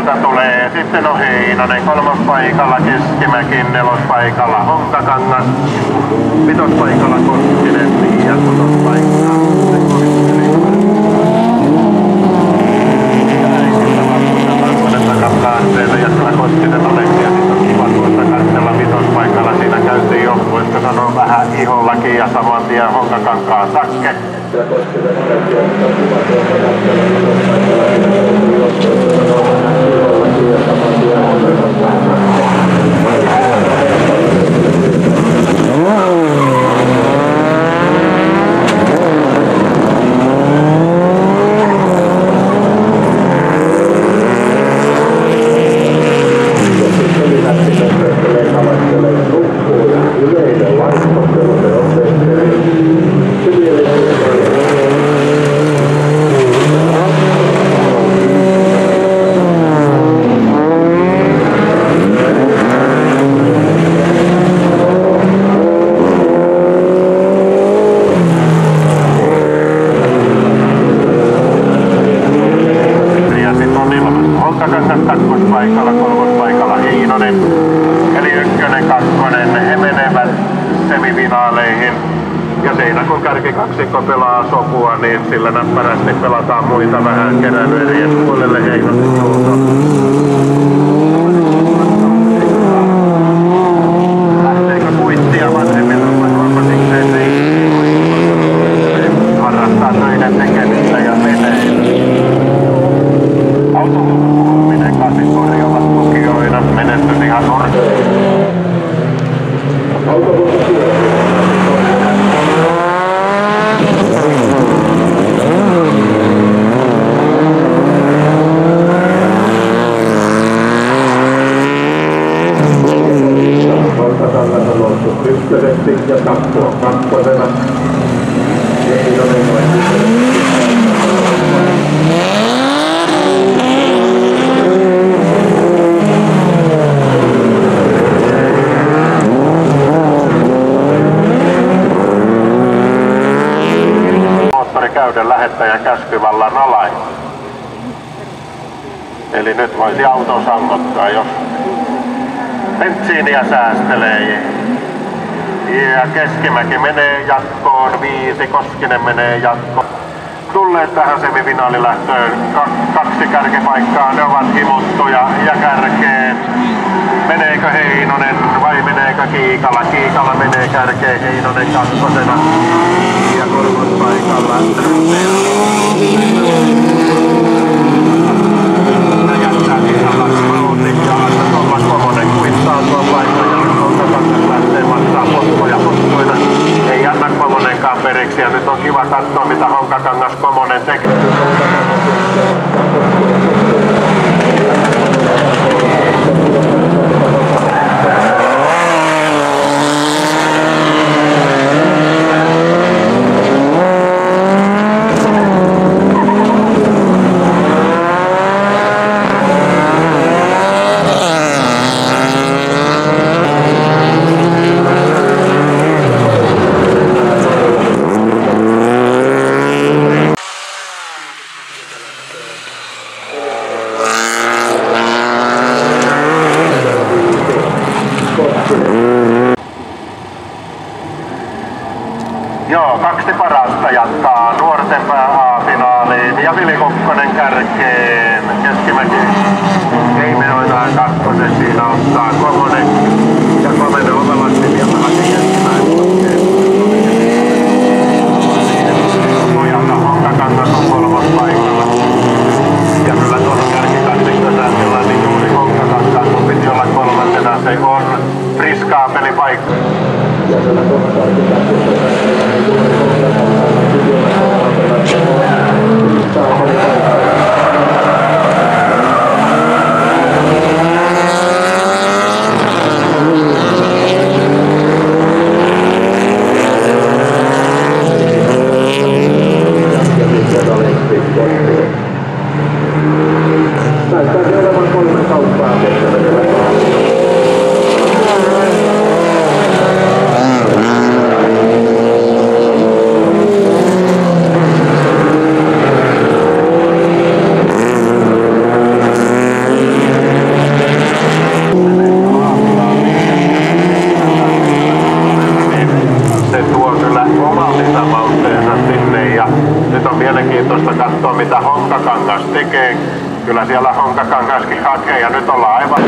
Sieltä tulee sitten on Heinonen kolmospaikalla, Keskimäki nelospaikalla, Honkakangas vitospaikalla, Koskinen ja kutospaikalla. Ja kyllä Koskinen Aleksi ja sitten on kiva tuossa katsella vitospaikalla. Siinä käytiin jo, voisiko sanoa vähän ihollakin ja saman tien Honkakankaan Sakke. Ja Koskinen Aleksi ja sitten on kiva tuossa katsella vitospaikalla. Siinä käytiin jo, voisiko sanoa vähän ihollakin ja saman tien Honkakankaan kakkospaikalla, kolmospaikalla Heinonen, eli ykkönen, kakkonen, he menevät semifinaaleihin. Ja siinä kun kärkikaksikko pelaa sopua, niin sillä näppärästi pelataan muita vähän keräilyerien puolelle Heinosen jouto. Lähteekö kuittia vanhemmilta vai varmasikseen ei? Harrastaa töiden tekemistä ja menee. Autokulkuminen kasin korjaavat tukijoina, menestys ihan norkein. Valtakangas on noussut ykköseksi ja Sakko kakkosena. Heinonen käydä lähettäjän käskyvallan alain. Eli nyt voisi auton sammuttaa, jos bensiiniä säästelee. Ja Keskimäki menee jatkoon, 5, Koskinen menee jatkoon. Tulleet tähän semifinaalilähtöön, 2 kärkipaikkaa, ne ovat himuttuja ja kärkeen. Meneekö Heinonen vai meneekö Kiikala? Kiikala menee kärkeen, Heinonen kakkosena ja kolmospaikalla. Jättää ihan vauhdin ja Tommas Komonen kuittaa tuon paikan ja Honkakangas lähtee maksaa potkoina. Ei anna Komonenkaan periksi ja nyt on kiva katsoa mitä Honkakangas Komonen tekee. Joo, 2 parasta jatkaa nuorten A-finaaliin ja Vili Kokkonen kärkeen. Keskimäki ei menoillaan kakkosen, siinä ottaa Komonen ja Komonen ovelasti vielä Keskimään. Pojalta Honkakangas on kolmospaikalla. Ja kyllä tuolla kärkikatsikkosääntöllä niin juuri Honkakangas kun piti olla kolmantena, se on friskaa pelipaikka. Ja kyllä tuolla kärkikatsikkosääntöllä lisävauhteensa sinne. Ja nyt on mielenkiintoista katsoa, mitä Honkakangas tekee. Kyllä siellä Honkakangaskin hakee ja nyt ollaan aivan...